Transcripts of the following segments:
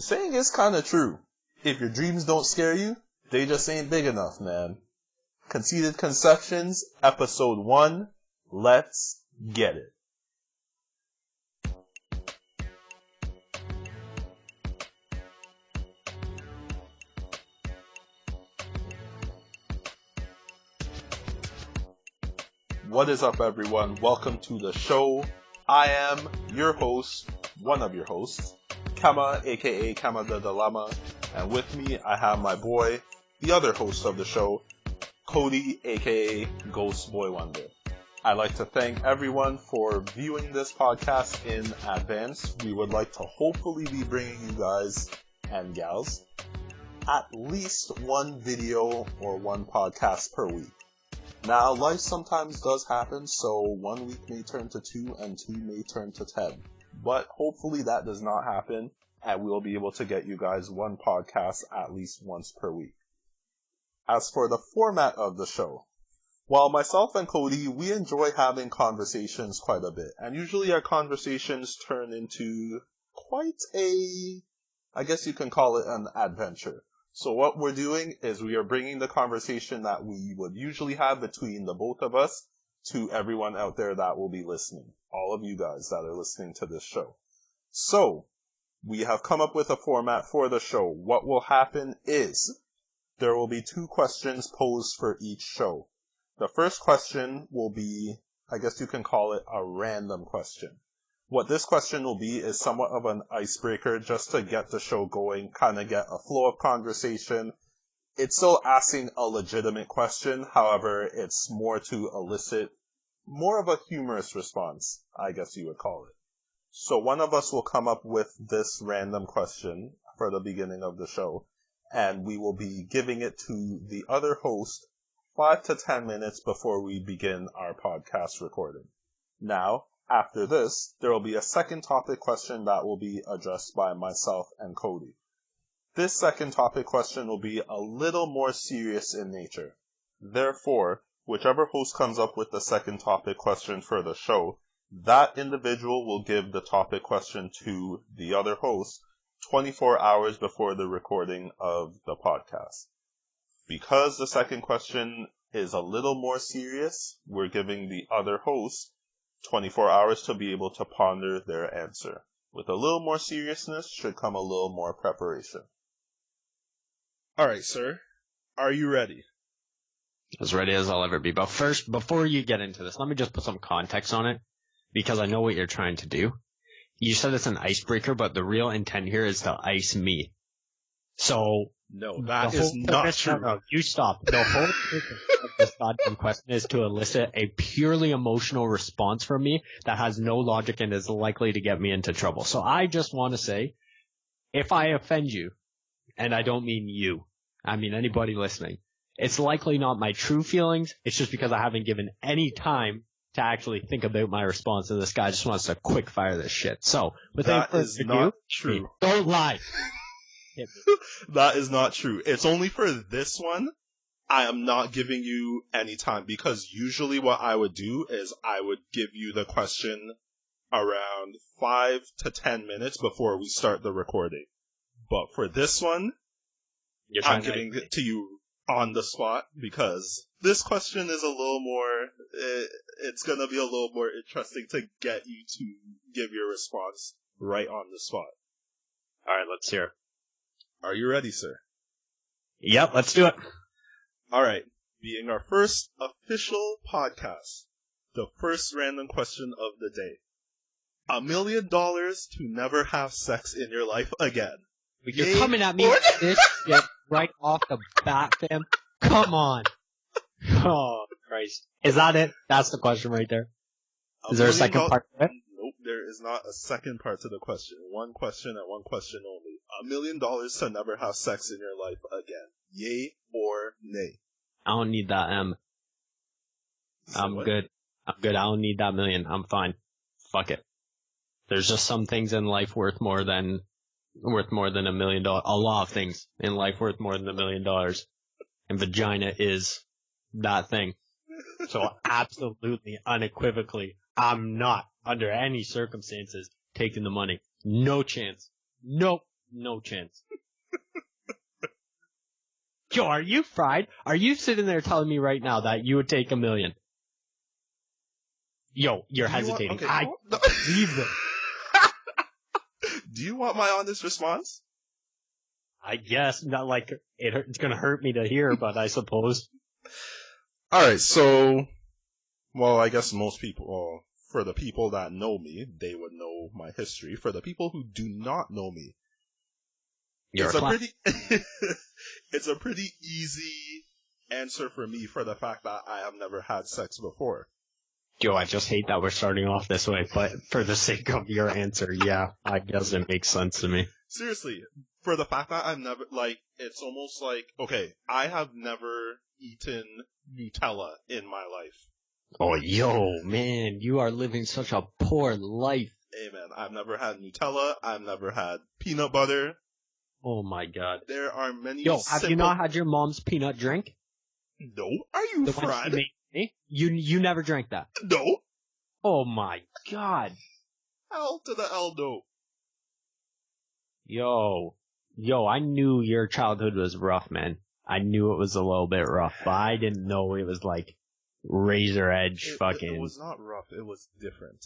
saying is kind of true. If your dreams don't scare you, they just ain't big enough, man. Conceited Conceptions, Episode 1. Let's get it. What is up, everyone? Welcome to the show. I am your host, one of your hosts, Kema, aka Kema the Dilemma, and with me I have my boy, the other host of the show, Cody, aka Ghost Boy Wonder. I'd like to thank everyone for viewing this podcast in advance. We would like to hopefully be bringing you guys and gals at least one video or one podcast per week. Now, life sometimes does happen, so 1 week may turn to 2 and 2 may turn to 10. But hopefully that does not happen, and we'll be able to get you guys one podcast at least once per week. As for the format of the show, well, myself and Cody, we enjoy having conversations quite a bit, and usually our conversations turn into quite I guess you can call it an adventure. So what we're doing is we are bringing the conversation that we would usually have between the both of us to everyone out there that will be listening. All of you guys that are listening to this show. So, we have come up with a format for the show. What will happen is there will be 2 questions posed for each show. The first question will be, I guess you can call it a random question. What this question will be is somewhat of an icebreaker just to get the show going, kind of get a flow of conversation. It's still asking a legitimate question, however, it's more to elicit more of a humorous response, I guess you would call it. So one of us will come up with this random question for the beginning of the show, and we will be giving it to the other host 5 to 10 minutes before we begin our podcast recording. Now, after this, there will be a second topic question that will be addressed by myself and Cody. This second topic question will be a little more serious in nature. Therefore, whichever host comes up with the second topic question for the show, that individual will give the topic question to the other host 24 hours before the recording of the podcast. Because the second question is a little more serious, we're giving the other host 24 hours to be able to ponder their answer. With a little more seriousness should come a little more preparation. Alright, sir. Are you ready? As ready as I'll ever be. But first, before you get into this, let me just put some context on it, because I know what you're trying to do. You said it's an icebreaker, but the real intent here is to ice me. So... No, that is not true. No, you stop. The whole purpose of this goddamn question is to elicit a purely emotional response from me that has no logic and is likely to get me into trouble. So I just want to say, if I offend you, and I don't mean you, I mean anybody listening, it's likely not my true feelings. It's just because I haven't given any time to actually think about my response, and this guy just wants to quick fire this shit. So, without further ado, not true. Don't lie. That is not true. It's only for this one. I am not giving you any time, because usually what I would do is I would give you the question around 5 to 10 minutes before we start the recording. But for this one, I'm giving it to you on the spot, because this question is a little more, it's going to be a little more interesting to get you to give your response right on the spot. Alright, let's hear it. Are you ready, sir? Yep, let's do it. Alright, being our first official podcast, the first random question of the day. $1 million to never have sex in your life again. You're coming at me with this shit right off the bat, fam. Come on. Oh, Christ. Is that it? That's the question right there. Is there a second part to it? Nope, there is not a second part to the question. One question and one question only. $1 million to never have sex in your life again. Yay or nay? I don't need that, I'm good. I don't need that million. I'm fine. Fuck it. There's just some things in life worth more than $1 million. A lot of things in life worth more than $1 million. And vagina is that thing. So absolutely, unequivocally, I'm not, under any circumstances, taking the money. No chance. Nope. No chance. Yo, are you fried? Are you sitting there telling me right now that you would take $1 million? Yo, you're hesitating. I believe it. Do you want my honest response? I guess, not like it's gonna hurt me to hear, but I suppose. Alright, so, well, I guess most people, for the people that know me, they would know my history. For the people who do not know me, it's a pretty easy answer for me for the fact that I have never had sex before. Yo, I just hate that we're starting off this way, but for the sake of your answer, yeah, I guess it makes sense to me. Seriously, for the fact that I've never, like, it's almost like, okay, I have never eaten Nutella in my life. Oh, yo, man, you are living such a poor life. Hey, man, I've never had Nutella. I've never had peanut butter. Oh, my God. There are many have you not had your mom's peanut drink? No. Are you the fried? One she made me? You never drank that? No. Oh, my God. L to the L, no. Yo, I knew your childhood was rough, man. I knew it was a little bit rough, but I didn't know it was like razor edge fucking. It was not rough, it was different.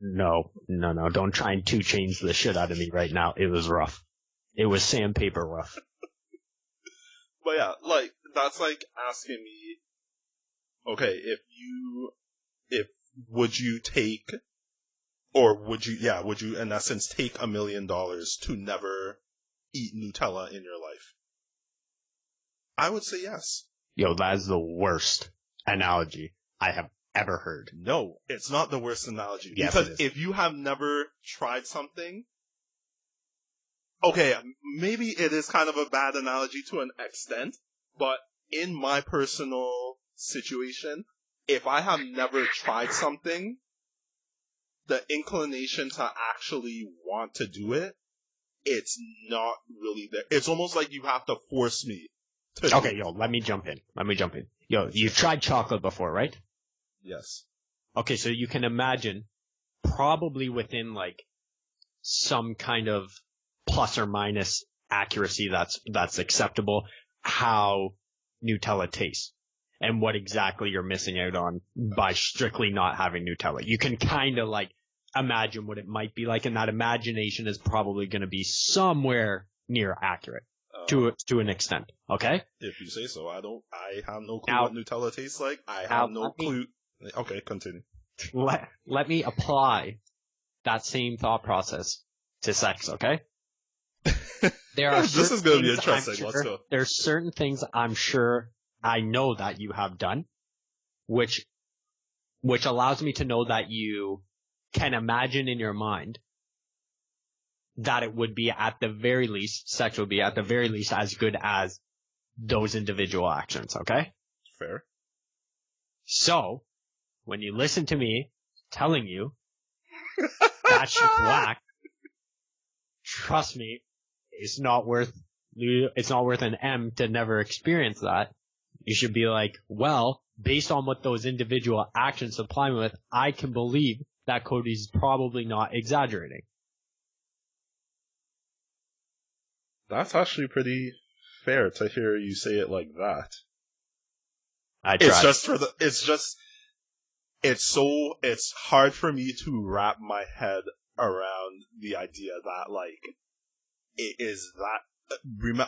No. Don't try and 2 Chainz the shit out of me right now. It was rough. It was sandpaper rough. But yeah, like, that's like asking me, okay, would you in essence take $1 million to never eat Nutella in your life? I would say yes. Yo, that is the worst analogy I have ever heard. No, it's not the worst analogy. Yes, because if you have never tried something, okay, maybe it is kind of a bad analogy to an extent, but in my personal situation, if I have never tried something, the inclination to actually want to do it, it's not really there. It's almost like you have to force me to. Okay, yo, let me jump in. Yo, you've tried chocolate before, right? Yes. Okay, so you can imagine, probably within like some kind of plus or minus accuracy that's acceptable, how Nutella tastes and what exactly you're missing out on by strictly not having Nutella. You can kind of like imagine what it might be like, and that imagination is probably going to be somewhere near accurate to an extent. Okay? If you say so. I have no clue what Nutella tastes like. I have no clue. Okay, continue. Let me apply that same thought process to sex, okay? There are this is going to be interesting. Let's go. There's certain things I'm sure I know that you have done, which allows me to know that you can imagine in your mind that it would be at the very least, sex would be at the very least as good as those individual actions, okay? Fair. So, when you listen to me telling you that shit's whack, trust me, it's not worth an M to never experience that. You should be like, well, based on what those individual actions supply me with, I can believe that Cody's probably not exaggerating. That's actually pretty fair to hear you say it like that. I tried. It's hard for me to wrap my head around the idea that, like, it is that,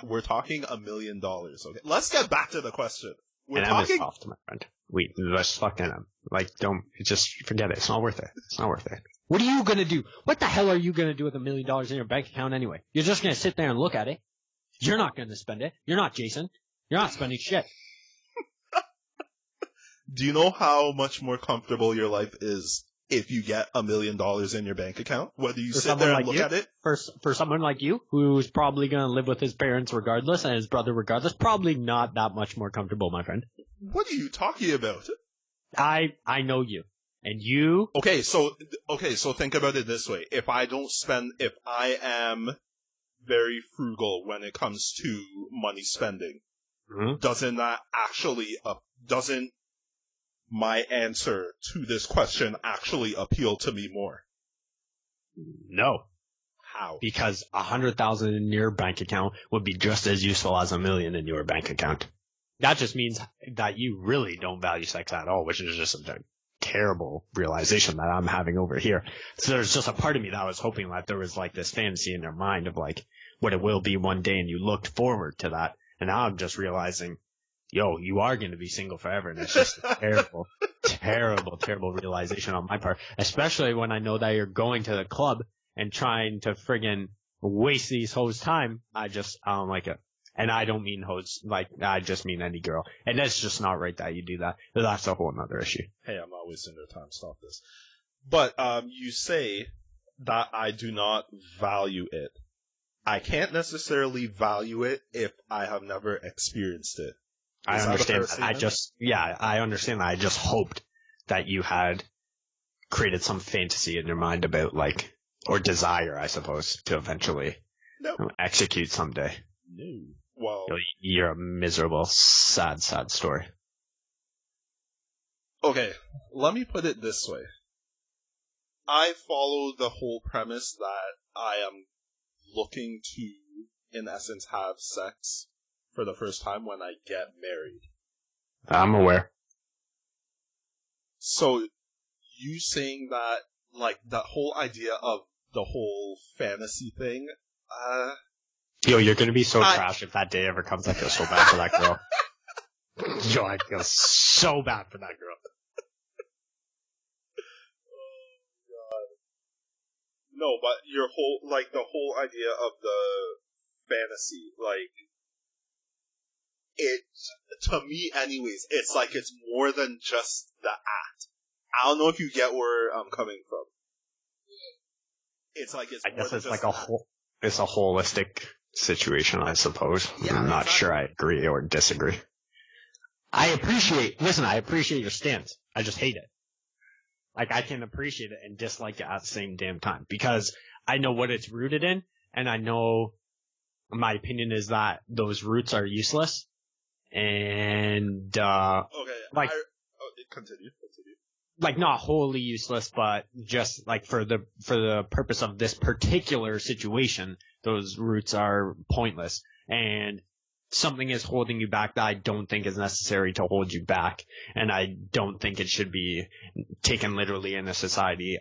we're talking $1 million, okay? Let's get back to the question. We're talking... M is soft, my friend. Let's fucking, don't, just forget it. It's not worth it. It's not worth it. What are you gonna do? What the hell are you gonna do with $1 million in your bank account anyway? You're just gonna sit there and look at it. You're not gonna spend it. You're not Jason. You're not spending shit. Do you know how much more comfortable your life is if you get $1 million in your bank account? Whether you sit there and look at it? For someone like you, who's probably gonna live with his parents regardless and his brother regardless, probably not that much more comfortable, my friend. What are you talking about? I know you. And you... Okay, so think about it this way. If I am very frugal when it comes to money spending, doesn't my answer to this question actually appeal to me more? No. How? Because 100,000 in your bank account would be just as useful as 1 million in your bank account. That just means that you really don't value sex at all, which is just a terrible realization that I'm having over here. So there's just a part of me that was hoping that there was like this fantasy in your mind of like what it will be one day, and you looked forward to that. And now I'm just realizing, yo, you are going to be single forever, and it's just a terrible, terrible realization on my part, especially when I know that you're going to the club and trying to friggin' waste these hoes' time. I don't like it. And I don't mean hoes, like, I just mean any girl. And that's just not right that you do that. But that's a whole nother issue. Hey, I'm not wasting their time. Stop this. But you say that I do not value it. I can't necessarily value it if I have never experienced it. I understand that. I understand that. I just hoped that you had created some fantasy in your mind about, like, or desire, I suppose, to eventually execute someday. No. Well, you're a miserable, sad story. Okay, let me put it this way. I follow the whole premise that I am looking to, in essence, have sex for the first time when I get married. I'm aware. So, you saying that, like, that whole idea of the whole fantasy thing, Yo, you're gonna be so trash if that day ever comes. I feel so bad for that girl. Yo, I feel so bad for that girl. Oh, God. No, but the whole idea of the fantasy, like, it, to me anyways, it's like it's more than just the act. I don't know if you get where I'm coming from. It's like it's. I guess it's like it's a holistic situation, I suppose. Yeah, I'm not sure I agree or disagree. I appreciate your stance. I just hate it. Like, I can appreciate it and dislike it at the same damn time because I know what it's rooted in, and I know my opinion is that those roots are useless. And, continue. Like, not wholly useless, but just like for the purpose of this particular situation, those roots are pointless. And something is holding you back that I don't think is necessary to hold you back. And I don't think it should be taken literally in a society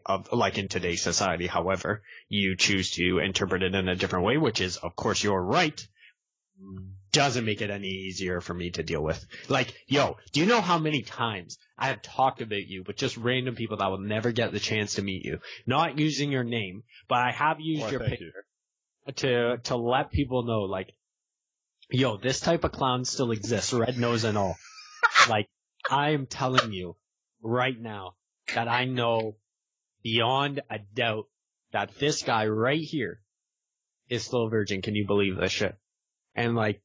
in today's society. However, you choose to interpret it in a different way, which is, of course, your right. Doesn't make it any easier for me to deal with. Like, yo, do you know how many times I have talked about you with just random people that will never get the chance to meet you? Not using your name, but I have used your picture to let people know, like, yo, this type of clown still exists, red nose and all. Like, I am telling you right now that I know beyond a doubt that this guy right here is still a virgin. Can you believe this shit? And like,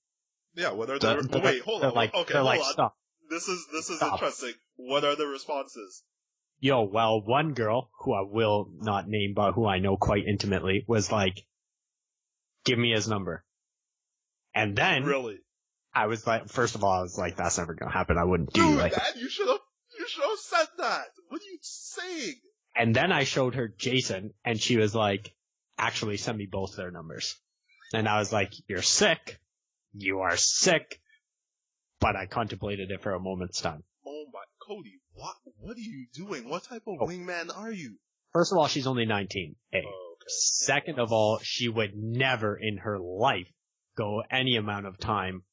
yeah, what are the wait, hold on. Like, okay, hold on. Stop. This is interesting. What are the responses? Yo, well, one girl who I will not name, but who I know quite intimately, was like, "Give me his number." And then, really, I was like, first of all, I was like, "That's never gonna happen. I wouldn't do Dude, like." Man, you should have said that. What are you saying? And then I showed her Jason, and she was like, "Actually, send me both their numbers." And I was like, "You're sick. You are sick." But I contemplated it for a moment's time. Oh my, Cody, what are you doing? What type of wingman are you? First of all, she's only 19. A. Oh, okay. Second of all, she would never in her life go any amount of time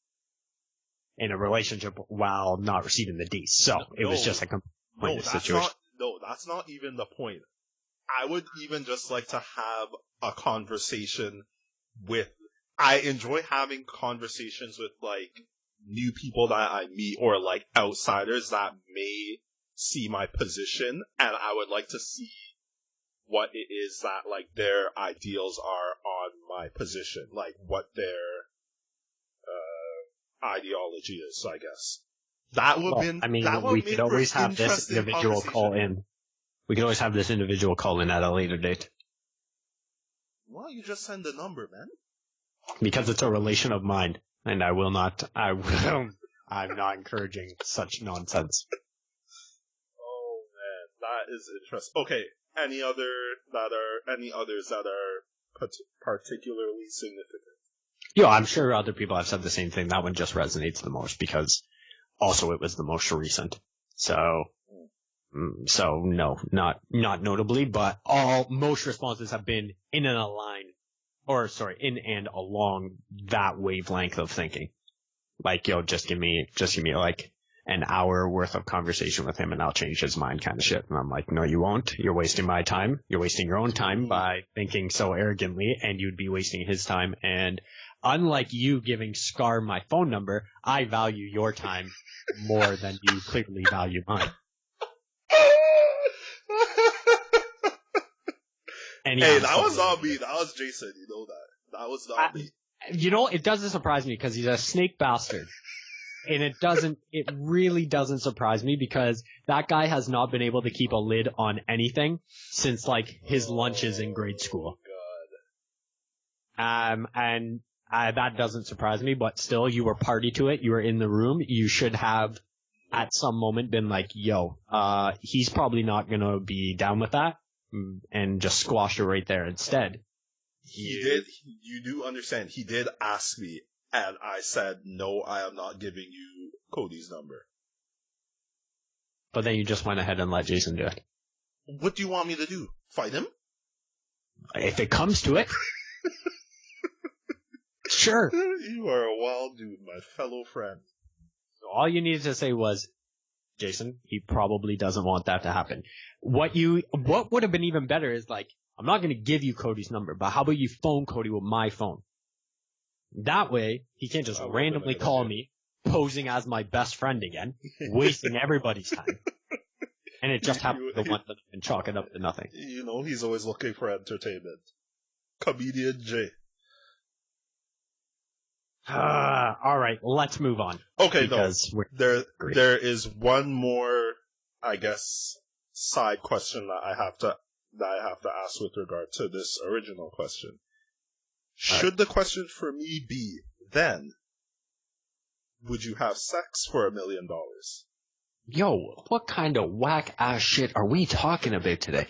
in a relationship while not receiving the D. So it was just a complete situation. That's not even the point. I would even just like to have a conversation I enjoy having conversations with, like, new people that I meet or, like, outsiders that may see my position, and I would like to see what it is that, like, their ideals are on my position, like, what their ideology is, I guess. We could always have this individual call in. We could always have this individual call in at a later date. Why don't you just send the number, man? Because it's a relation of mine, and I'm not encouraging such nonsense. Oh man, that is interesting. Okay, any others that are particularly significant. Yo, I'm sure other people have said the same thing. That one just resonates the most because also it was the most recent. So no, not notably, but most responses have been in and along that wavelength of thinking. Like, yo, just give me like an hour worth of conversation with him and I'll change his mind kind of shit. And I'm like, no, you won't. You're wasting my time. You're wasting your own time by thinking so arrogantly, and you'd be wasting his time. And unlike you giving Scar my phone number, I value your time more than you clearly value mine. Hey, that was not me. That was Jason. You know that. That was not me. You know, it doesn't surprise me because he's a snake bastard. And it really doesn't surprise me because that guy has not been able to keep a lid on anything since, like, his lunches in grade school. God. That doesn't surprise me, but still, you were party to it. You were in the room. You should have, at some moment, been like, yo, he's probably not gonna be down with that, and just squashed it right there instead. You do understand, he did ask me, and I said, no, I am not giving you Cody's number. But then you just went ahead and let Jason do it. What do you want me to do? Fight him? If it comes to it. Sure. You are a wild dude, my fellow friend. All you needed to say was, Jason, he probably doesn't want that to happen. What would have been even better is like, I'm not going to give you Cody's number, but how about you phone Cody with my phone? That way, he can't just randomly call me, posing as my best friend again, wasting everybody's time. And it just happened to the one that can chalk it up to nothing. You know, he's always looking for entertainment. Comedian J. Alright, let's move on. Okay, no. There is one more, I guess, side question that I have to ask with regard to this original question. Should the question for me be, then, would you have sex for $1 million? Yo, what kind of whack-ass shit are we talking about today?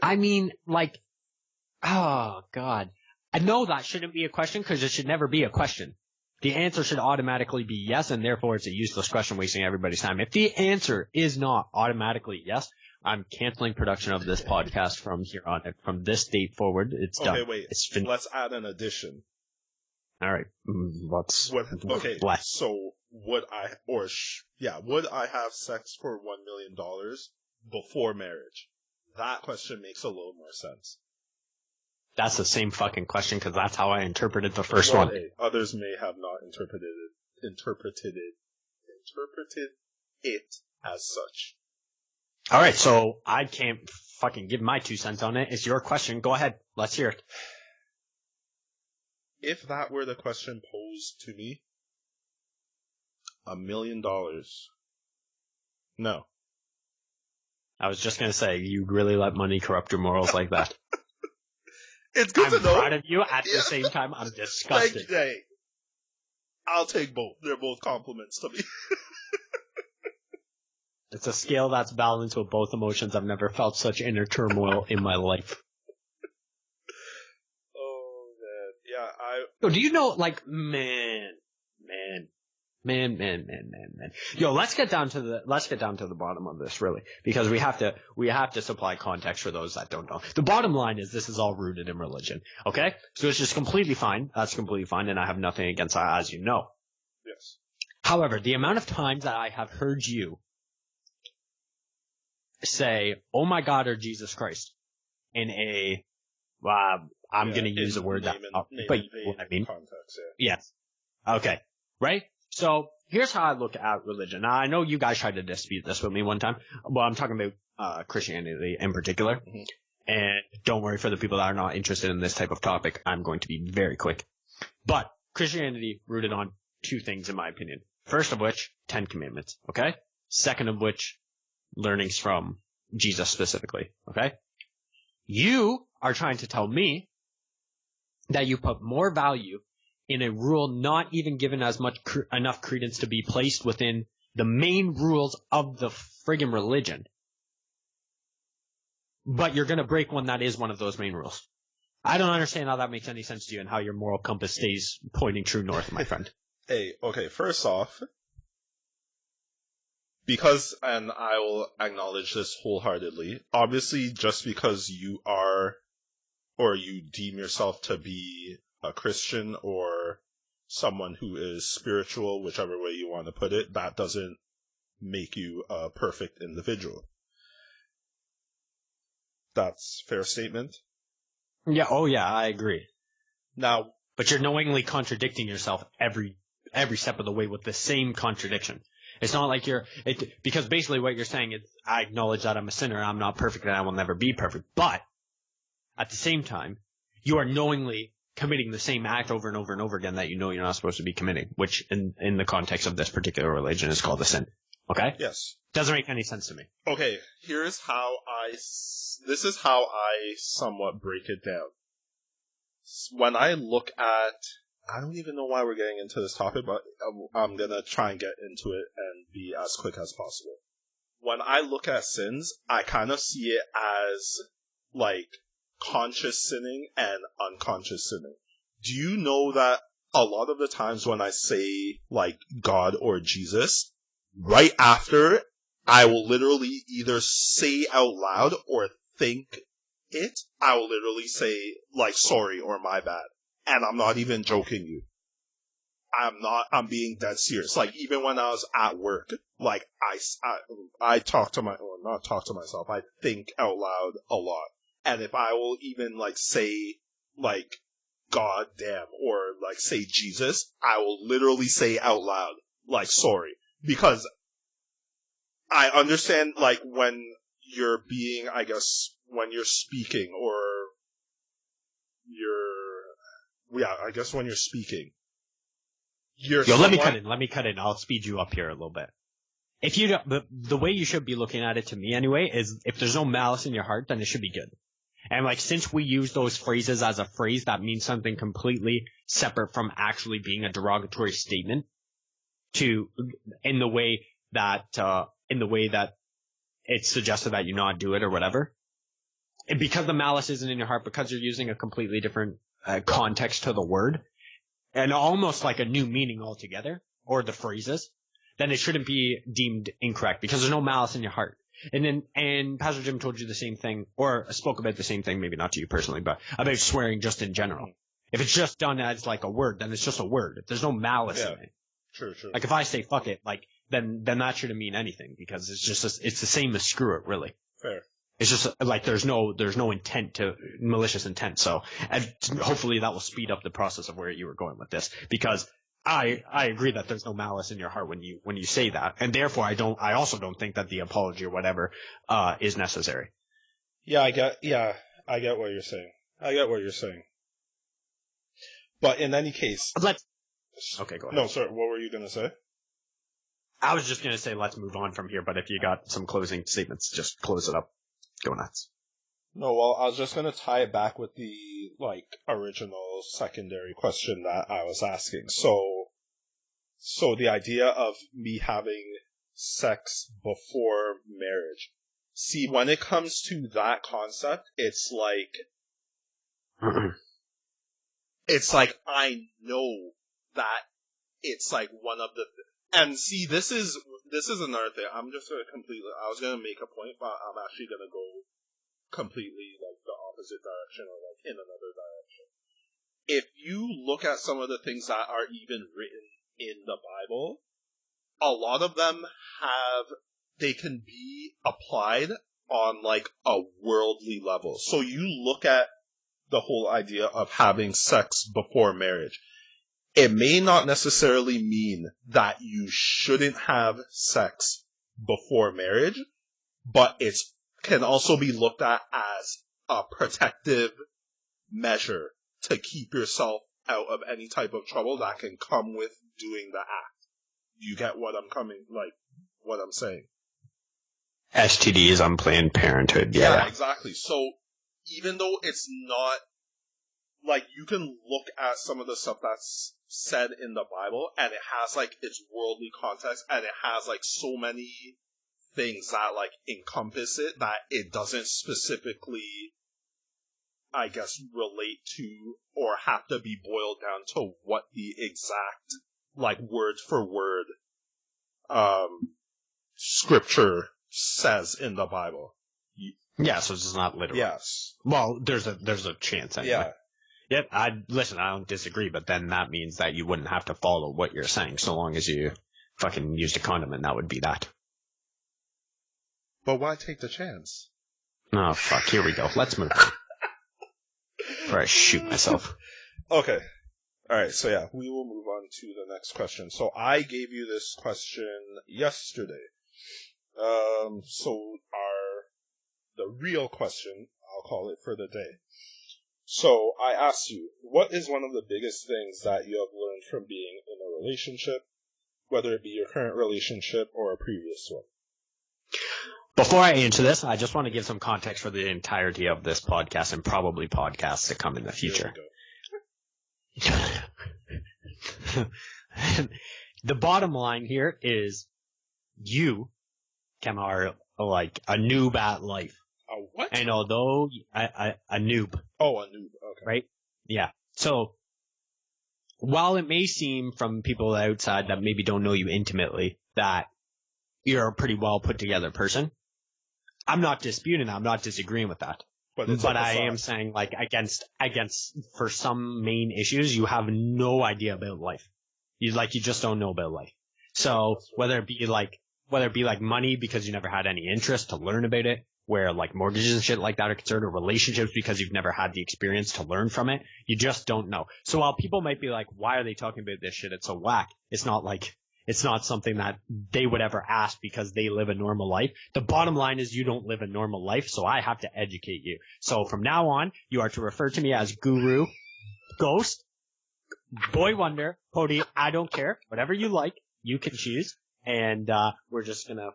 I mean, like, oh, God. I know that shouldn't be a question because it should never be a question. The answer should automatically be yes, and therefore it's a useless question wasting everybody's time. If the answer is not automatically yes, I'm canceling production of this podcast from here on. From this date forward, it's done. Okay, wait. Let's add an addition. All right. So would I have sex for $1 million before marriage? That question makes a little more sense. That's the same fucking question because that's how I interpreted the first one. Others may have not interpreted it as such. All right, so I can't fucking give my 2 cents on it. It's your question. Go ahead. Let's hear it. If that were the question posed to me, $1 million. No. I was just going to say, you really let money corrupt your morals like that. It's good to know. I'm proud of you. At the same time, I'm disgusted. I'll take both. They're both compliments to me. It's a scale that's balanced with both emotions. I've never felt such inner turmoil in my life. Oh, man. Yeah, Yo, do you know, like, man. Yo, let's get down to the bottom of this, really, because we have to supply context for those that don't know. The bottom line is this is all rooted in religion, okay? So it's just completely fine. That's completely fine, and I have nothing against that, as you know. Yes. However, the amount of times that I have heard you say, "Oh my God," or "Jesus Christ," in a, I'm going to use a word that, but you know what I mean. Context, yeah. Yes. Okay. Right? So here's how I look at religion. Now, I know you guys tried to dispute this with me one time. Well, I'm talking about Christianity in particular. Mm-hmm. And don't worry, for the people that are not interested in this type of topic, I'm going to be very quick. But Christianity rooted on 2 things, in my opinion. First of which, 10 commandments. Okay? Second of which, learnings from Jesus specifically. Okay? You are trying to tell me that you put more value in a rule not even given as much enough credence to be placed within the main rules of the friggin' religion. But you're going to break one that is one of those main rules. I don't understand how that makes any sense to you and how your moral compass stays pointing true north, my friend. Hey, okay, first off, because, and I will acknowledge this wholeheartedly, obviously just because you are, or you deem yourself to be a Christian or someone who is spiritual, whichever way you want to put it, that doesn't make you a perfect individual. That's a fair statement. Yeah, oh yeah, I agree. Now, but you're knowingly contradicting yourself every step of the way with the same contradiction. It's not like because basically what you're saying is, I acknowledge that I'm a sinner, I'm not perfect, and I will never be perfect. But at the same time, you are knowingly committing the same act over and over and over again that you know you're not supposed to be committing, which in the context of this particular religion is called a sin. Okay? Yes. Doesn't make any sense to me. Okay, this is how I somewhat break it down. When I look at, I don't even know why we're getting into this topic, but I'm gonna try and get into it and be as quick as possible. When I look at sins, I kind of see it as, like, conscious sinning and unconscious sinning. Do you know that a lot of the times when I say, like, God or Jesus, right after, I will literally either say out loud or think it, I will literally say, like, sorry or my bad. And I'm not even joking you. I'm being dead serious. Like, even when I was at work, like, I talk to not talk to myself, I think out loud a lot. And if I will even, like, say, like, God damn, or, like, say Jesus, I will literally say out loud, like, sorry. Because I understand, like, when you're being, I guess, when you're speaking, or I guess when you're speaking, let me cut in. I'll speed you up here a little bit. If you the way you should be looking at it, to me anyway, is if there's no malice in your heart, then it should be good. And, like, since we use those phrases as a phrase that means something completely separate from actually being a derogatory statement, in the way that it's suggested that you not do it or whatever, and because the malice isn't in your heart, because you're using a completely different context to the word, and almost like a new meaning altogether, or the phrases, then it shouldn't be deemed incorrect because there's no malice in your heart. And Pastor Jim told you the same thing, or spoke about the same thing, maybe not to you personally, but about swearing just in general. If it's just done as, like, a word, then it's just a word. There's no malice in it. True. Like, if I say fuck it, like, then that shouldn't mean anything, because it's the same as screw it, really. Fair. It's just, like, there's no malicious intent. So, and hopefully that will speed up the process of where you were going with this, because I agree that there's no malice in your heart when you say that, and therefore I also don't think that the apology or whatever is necessary. Yeah, I get what you're saying. But in any case, okay, go ahead. No, sorry, what were you gonna say? I was just gonna say let's move on from here, but if you got some closing statements, just close it up. Go nuts. No, well, I was just gonna tie it back with the, like, original secondary question that I was asking. So the idea of me having sex before marriage. See, when it comes to that concept, it's like, I know that it's, like, one of the, and see, this is another thing. I'm just gonna I was gonna make a point, but I'm actually gonna go completely, like, the opposite direction, or, like, in another direction. If you look at some of the things that are even written in the Bible, a lot of them they can be applied on, like, a worldly level. So you look at the whole idea of having sex before marriage. It may not necessarily mean that you shouldn't have sex before marriage, but it can also be looked at as a protective measure to keep yourself out of any type of trouble that can come with doing the act. You get what I'm saying? STDs, Unplanned Parenthood. Yeah, exactly. So, even though it's not, like, you can look at some of the stuff that's said in the Bible, and it has, like, its worldly context, and it has, like, so many things that, like, encompass it, that it doesn't specifically, I guess, relate to or have to be boiled down to what the exact, like, word for word, scripture says in the Bible. Yeah, so it's not literal. Yes. Well, there's a chance anyway. Yeah. Yep, I don't disagree, but then that means that you wouldn't have to follow what you're saying so long as you fucking used a condom, and that would be that. But why take the chance? Oh, fuck, here we go. Let's move on. Before I shoot myself. Okay. Alright, so yeah, we will move on to the next question. So I gave you this question yesterday. The real question, I'll call it for the day. So I asked you, what is one of the biggest things that you have learned from being in a relationship, whether it be your current relationship or a previous one? Before I answer this, I just want to give some context for the entirety of this podcast and probably podcasts to come in the future. The bottom line here is you, Kema, are like a noob at life. A what? And although a noob. Oh, a noob. Okay. Right? Yeah. So while it may seem from people outside that maybe don't know you intimately that you're a pretty well put together person, I'm not disputing that. I'm not disagreeing with that. But I am saying, like, against for some main issues, you have no idea about life. You just don't know about life. So whether it be like money because you never had any interest to learn about it, where like mortgages and shit like that are concerned, or relationships because you've never had the experience to learn from it, you just don't know. So while people might be like, why are they talking about this shit? It's so whack. It's not something that they would ever ask because they live a normal life. The bottom line is you don't live a normal life, so I have to educate you. So from now on, you are to refer to me as Guru, Ghost, Boy Wonder, Cody, I don't care. Whatever you like, you can choose. And we're just going to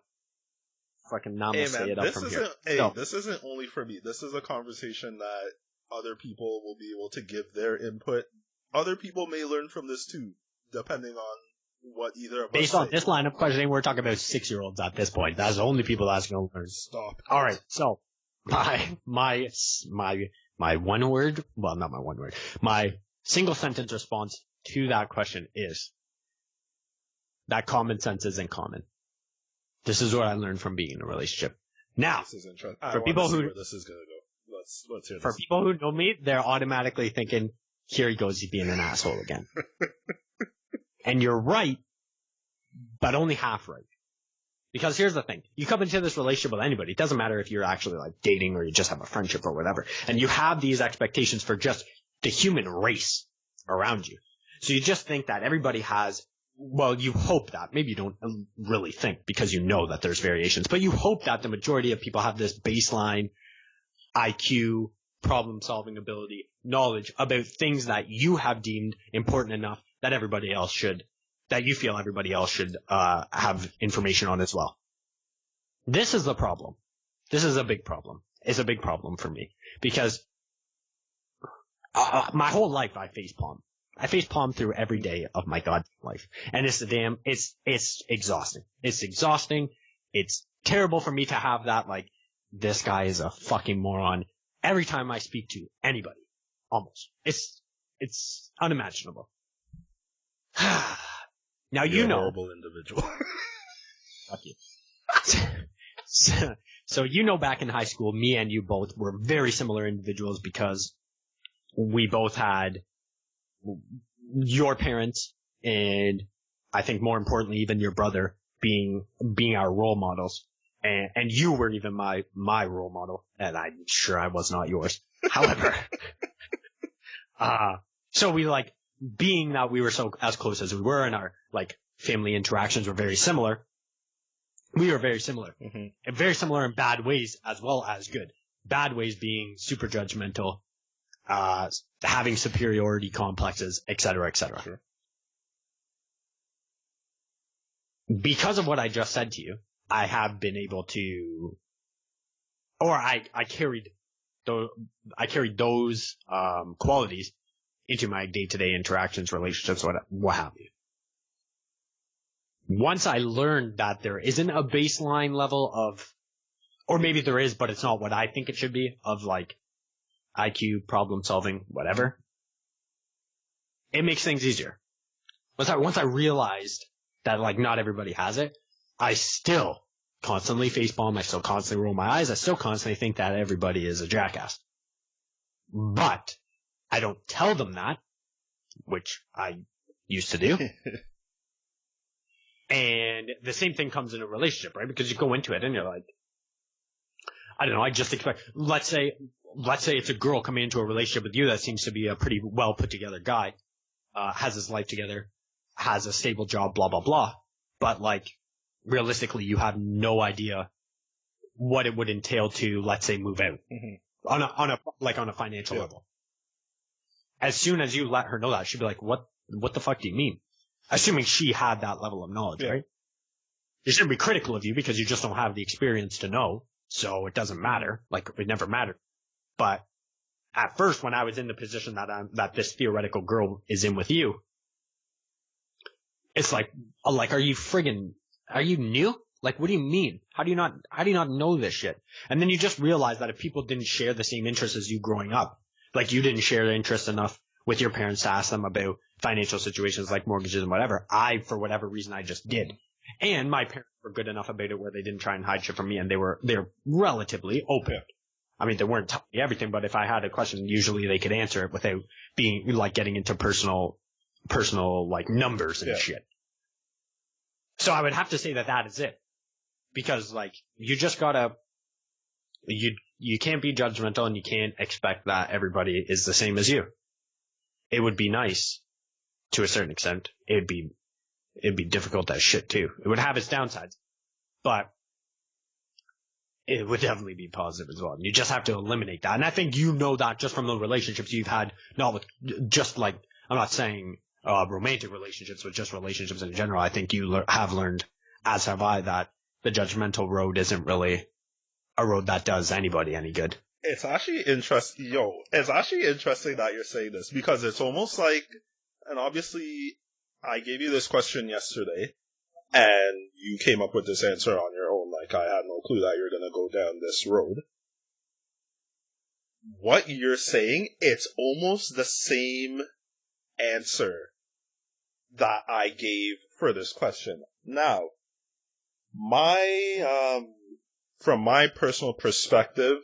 fucking namaste it up from here. This isn't only for me. This is a conversation that other people will be able to give their input. Other people may learn from this too, depending on what either of us Based on this line of questioning, we're talking about 6-year-olds at this point. That's the only people that's going to learn. Stop. All right. So my one word, well, not my one word, my single sentence response to that question is that common sense isn't common. This is what I learned from being in a relationship. Now, this is interesting. For people who, where this is going to go. Let's hear this. For people who know me, they're automatically thinking, here he goes, he's being an asshole again. And you're right, but only half right. Because here's the thing. You come into this relationship with anybody. It doesn't matter if you're actually like dating or you just have a friendship or whatever. And you have these expectations for just the human race around you. So you just think that everybody has, well, you hope that. Maybe you don't really think because you know that there's variations. But you hope that the majority of people have this baseline IQ, problem-solving ability, knowledge about things that you have deemed important enough that you feel everybody else should have information on as well. This is the problem. This is a big problem. It's a big problem for me because my whole life I facepalm. I facepalm through every day of my goddamn life, and it's exhausting. It's exhausting. It's terrible for me to have that. Like, this guy is a fucking moron every time I speak to anybody. Almost. It's unimaginable. Now You're you know. a horrible individual. Fuck you. So you know, back in high school, me and you both were very similar individuals because we both had your parents, and I think more importantly, even your brother being our role models. And you were even my role model, and I'm sure I was not yours. However, so we like, being that we were so as close as we were and our like family interactions were very similar, we were very similar. Mm-hmm. And very similar in bad ways as well as good. Bad ways being super judgmental, having superiority complexes, etc., etc. Sure. Because of what I just said to you, I have been able to, or I carried those qualities into my day-to-day interactions, relationships, what have you. Once I learned that there isn't a baseline level of, or maybe there is, but it's not what I think it should be, of like IQ, problem solving, whatever. It makes things easier. Once I realized that like not everybody has it, I still constantly facepalm. I still constantly roll my eyes. I still constantly think that everybody is a jackass. But I don't tell them that, which I used to do. And the same thing comes in a relationship, right? Because you go into it and you're like, I don't know, I just expect, let's say it's a girl coming into a relationship with you that seems to be a pretty well put together guy, has his life together, has a stable job, blah, blah, blah. But like, realistically, you have no idea what it would entail to, let's say, move out on a financial level. As soon as you let her know that, she'd be like, what the fuck do you mean? Assuming she had that level of knowledge, right? She shouldn't be critical of you because you just don't have the experience to know. So it doesn't matter. Like, it never mattered. But at first, when I was in the position that this theoretical girl is in with you, it's like, are you new? Like, what do you mean? How do you not know this shit? And then you just realize that if people didn't share the same interests as you growing up, like you didn't share the interest enough with your parents to ask them about financial situations like mortgages and whatever, for whatever reason, I just did. And my parents were good enough about it where they didn't try and hide shit from me, and they're relatively open. I mean, they weren't telling me everything, but if I had a question, usually they could answer it without being like getting into personal like numbers and shit. So I would have to say that is it. Because like, you just gotta, you can't be judgmental and you can't expect that everybody is the same as you. It would be nice to a certain extent. It'd be difficult as shit too. It would have its downsides, but it would definitely be positive as well. You just have to eliminate that. And I think you know that just from the relationships you've had, not with just like, I'm not saying romantic relationships, but just relationships in general. I think you have learned, as have I, that the judgmental road isn't really a road that does anybody any good. It's actually interesting, that you're saying this, because it's almost like, and obviously, I gave you this question yesterday, and you came up with this answer on your own, like I had no clue that you're gonna go down this road. What you're saying, it's almost the same answer that I gave for this question. Now, from my personal perspective,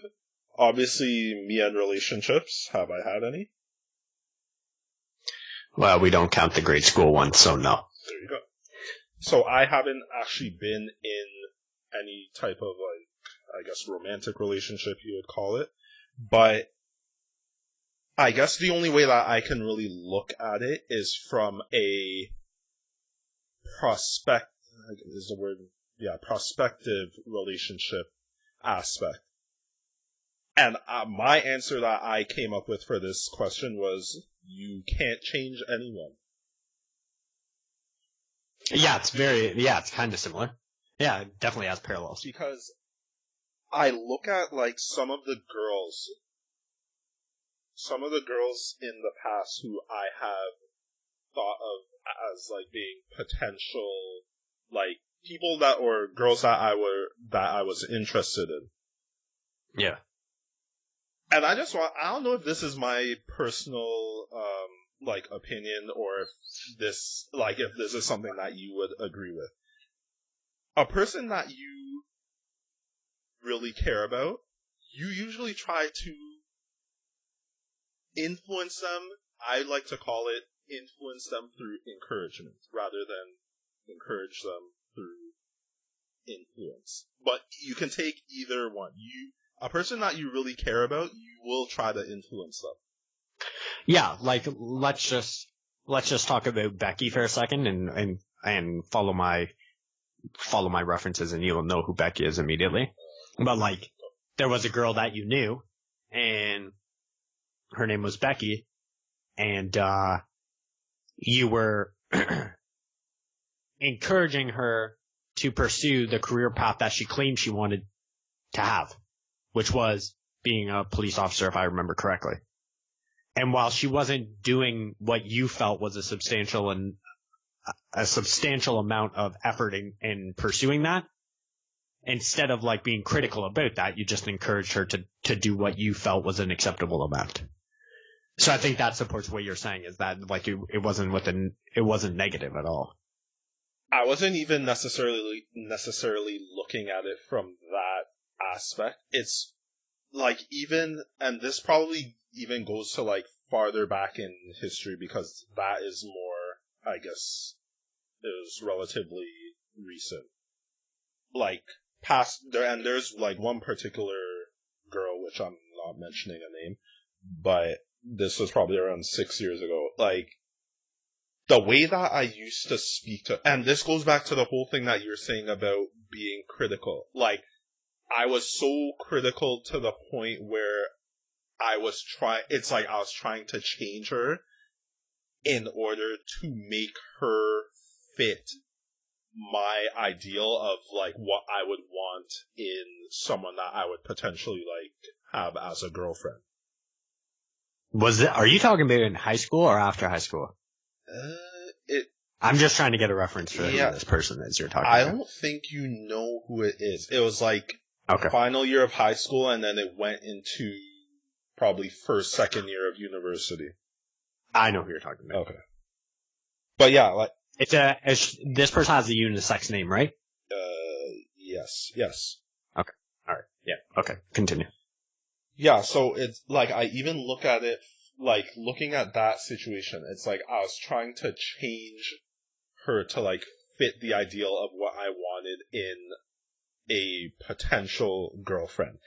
obviously, me and relationships, have I had any? Well, we don't count the grade school ones, so no. There you go. So I haven't actually been in any type of, like, I guess romantic relationship you would call it. But I guess the only way that I can really look at it is from a prospective relationship aspect. And my answer that I came up with for this question was, you can't change anyone. Yeah, it's kind of similar. Yeah, it definitely has parallels. Because I look at, like, some of the girls in the past who I have thought of as, like, being potential, like, people or girls that I was interested in. Yeah. And I don't know if this is my personal, like, opinion, or if this is something that you would agree with. A person that you really care about, you usually try to influence them. I like to call it influence them through encouragement, rather than encourage them through influence. But you can take either one. A person that you really care about, you will try to influence them. Yeah, like let's just talk about Becky for a second and follow my references, and you'll know who Becky is immediately. But like, there was a girl that you knew, and her name was Becky, and you were encouraging her to pursue the career path that she claimed she wanted to have, which was being a police officer, if I remember correctly. And while she wasn't doing what you felt was a substantial amount of effort in pursuing that, instead of like being critical about that, you just encouraged her to do what you felt was an acceptable amount. So I think that supports what you're saying, is that like it wasn't negative at all. I wasn't even necessarily looking at it from that aspect. It's like and this probably even goes to like farther back in history, because that is more, I guess, is relatively recent. Like past there, and there's like one particular girl, which I'm not mentioning a name, but this was probably around 6 years ago. Like, the way that I used to speak to, and this goes back to the whole thing that you're saying about being critical. Like, I was so critical to the point where it's like I was trying to change her in order to make her fit my ideal of like what I would want in someone that I would potentially like have as a girlfriend. Are you talking about in high school or after high school? I'm just trying to get a reference for who this person is you're talking about. I don't think you know who it is. It was like final year of high school, and then it went into probably first, second year of university. I know who you're talking about. Okay. But yeah, like this person has a unisex name, right? Yes. Okay. All right. Yeah. Okay. Continue. Yeah, so it's like I even look at it like looking at that situation, it's like I was trying to change her to like fit the ideal of what I wanted in a potential girlfriend.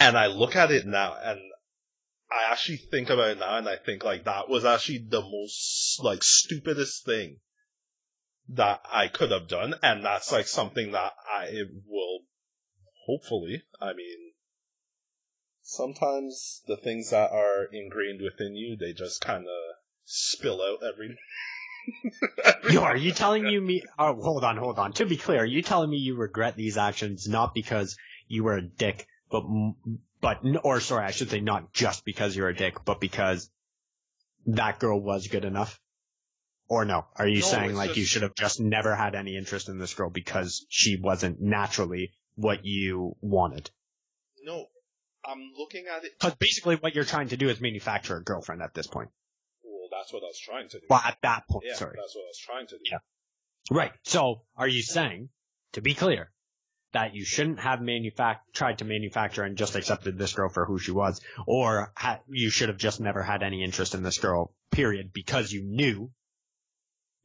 And I look at it now, and I actually think about it now, and I think like that was actually the most like stupidest thing that I could have done, and that's like something that I will hopefully, I mean, sometimes the things that are ingrained within you, they just kind of spill out every Yo, are you telling me? Oh, hold on. To be clear, are you telling me you regret these actions not because you were a dick, I should say not just because you're a dick, but because that girl was good enough? Or no? Are you saying like you should have just never had any interest in this girl because she wasn't naturally what you wanted? No, I'm looking at it. Because basically what you're trying to do is manufacture a girlfriend at this point. Well, that's what I was trying to do. Well, at that point, yeah, sorry. That's what I was trying to do. Yeah. Right. So, are you saying, to be clear, that you shouldn't have tried to manufacture and just accepted this girl for who she was, or you should have just never had any interest in this girl, period, because you knew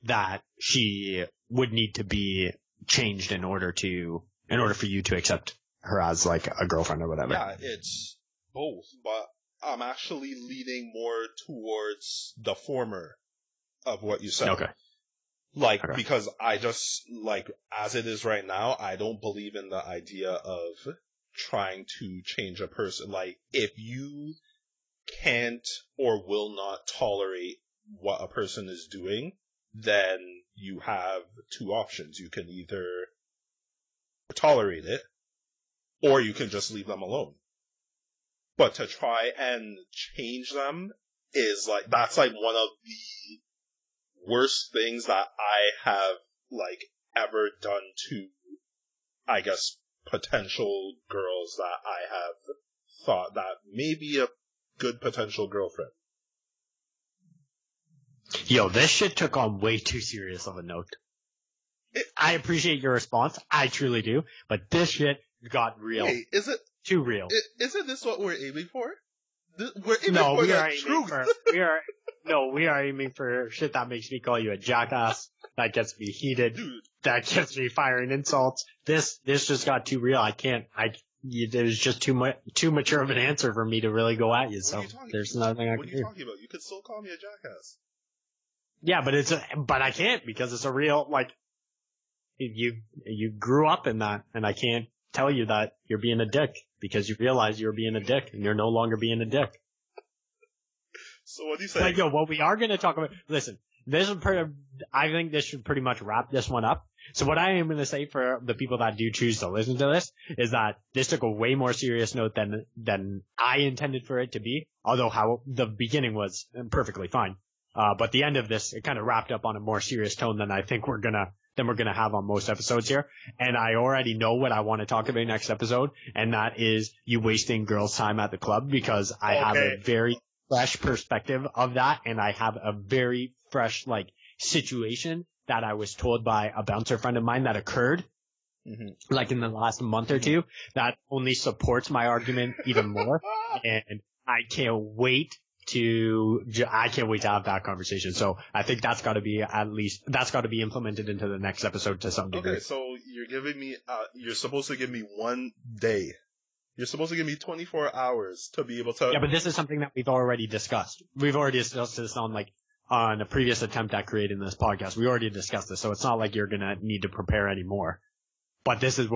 that she would need to be changed in order for you to accept her as like a girlfriend or whatever? Yeah, it's both, but I'm actually leaning more towards the former of what you said. Okay. Because I just, like, as it is right now, I don't believe in the idea of trying to change a person. Like, if you can't or will not tolerate what a person is doing, then you have two options. You can either tolerate it, or you can just leave them alone. But to try and change them is like, that's like one of the worst things that I have like ever done to, I guess, potential girls that I have thought that may be a good potential girlfriend. Yo, this shit took on way too serious of a note. I appreciate your response. I truly do. But this shit got real. Wait, is it too real? Isn't this what we're aiming for? We're aiming for the truth. We are aiming for shit that makes me call you a jackass. That gets me heated. Dude. That gets me firing insults. This just got too real. There's just too mature of an answer for me to really go at you. So there's nothing I can do. What are you talking about? You could still call me a jackass. Yeah, but I can't, because it's a real, like, you grew up in that, and I can't tell you that you're being a dick because you realize you're being a dick and you're no longer being a dick. So what do you say? Like, yo, what we are going to talk about, listen, I think this should pretty much wrap this one up. So what I am going to say for the people that do choose to listen to this is that this took a way more serious note than I intended for it to be, although how the beginning was perfectly fine. But the end of this, it kind of wrapped up on a more serious tone than I think we're gonna than we're going to have on most episodes here. And I already know what I want to talk about next episode, and that is you wasting girls' time at the club, because I have a very fresh perspective of that, and I have a very fresh, like, situation that I was told by a bouncer friend of mine that occurred, like, in the last month or two, that only supports my argument even more. And I can't wait to have that conversation. So I think that's got to be implemented into the next episode to some degree. Okay, so you're giving me, you're supposed to give me 1 day. You're supposed to give me 24 hours to be able to... Yeah, but this is something that we've already discussed. We've already discussed this on a previous attempt at creating this podcast. We already discussed this, so it's not like you're gonna need to prepare anymore. But this is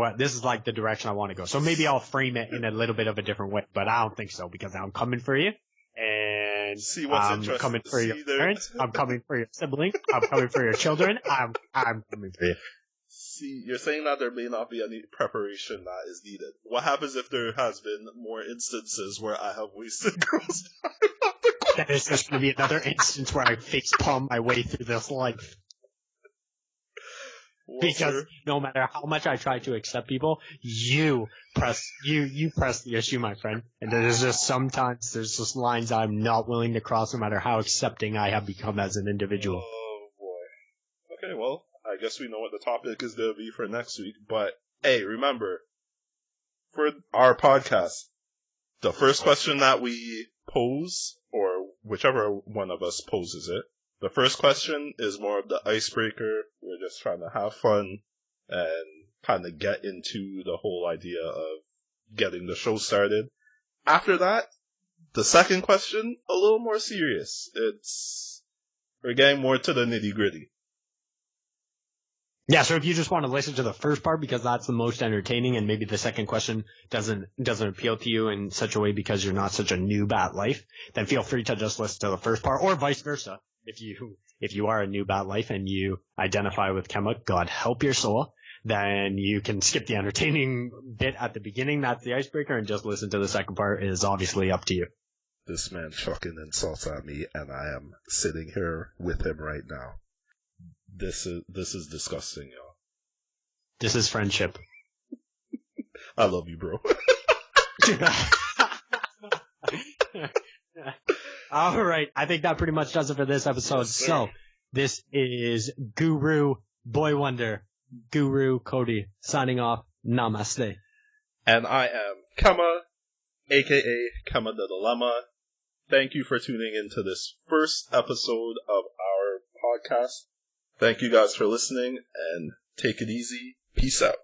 like the direction I want to go. So maybe I'll frame it in a little bit of a different way, but I don't think so, because I'm coming for you. And see what's I'm coming for your parents. I'm coming for your sibling. I'm coming for your children. I'm coming for you. See, you're saying that there may not be any preparation that is needed. What happens if there has been more instances where I have wasted girls' time? That is just going to be another instance where I facepalm my way through this life. Well, because no matter how much I try to accept people, you press the issue, my friend. And there's just lines I'm not willing to cross, no matter how accepting I have become as an individual. Oh boy. Okay, well, I guess we know what the topic is going to be for next week. But hey, remember, for our podcast, the first question that we pose, or whichever one of us poses it, the first question is more of the icebreaker. We're just trying to have fun and kind of get into the whole idea of getting the show started. After that, the second question, a little more serious. We're getting more to the nitty gritty. Yeah, so if you just want to listen to the first part because that's the most entertaining, and maybe the second question doesn't appeal to you in such a way because you're not such a noob at life, then feel free to just listen to the first part, or vice versa. If you are a noob at life and you identify with Kema, God help your soul, then you can skip the entertaining bit at the beginning. That's the icebreaker, and just listen to the second part. It is obviously up to you. This man chucking insults at me, and I am sitting here with him right now. This is disgusting, y'all. This is friendship. I love you, bro. All right. I think that pretty much does it for this episode. Yes, so this is Guru Boy Wonder, Guru Cody signing off. Namaste. And I am Kema, aka Kema the Dilemma. Thank you for tuning into this first episode of our podcast. Thank you guys for listening, and take it easy. Peace out.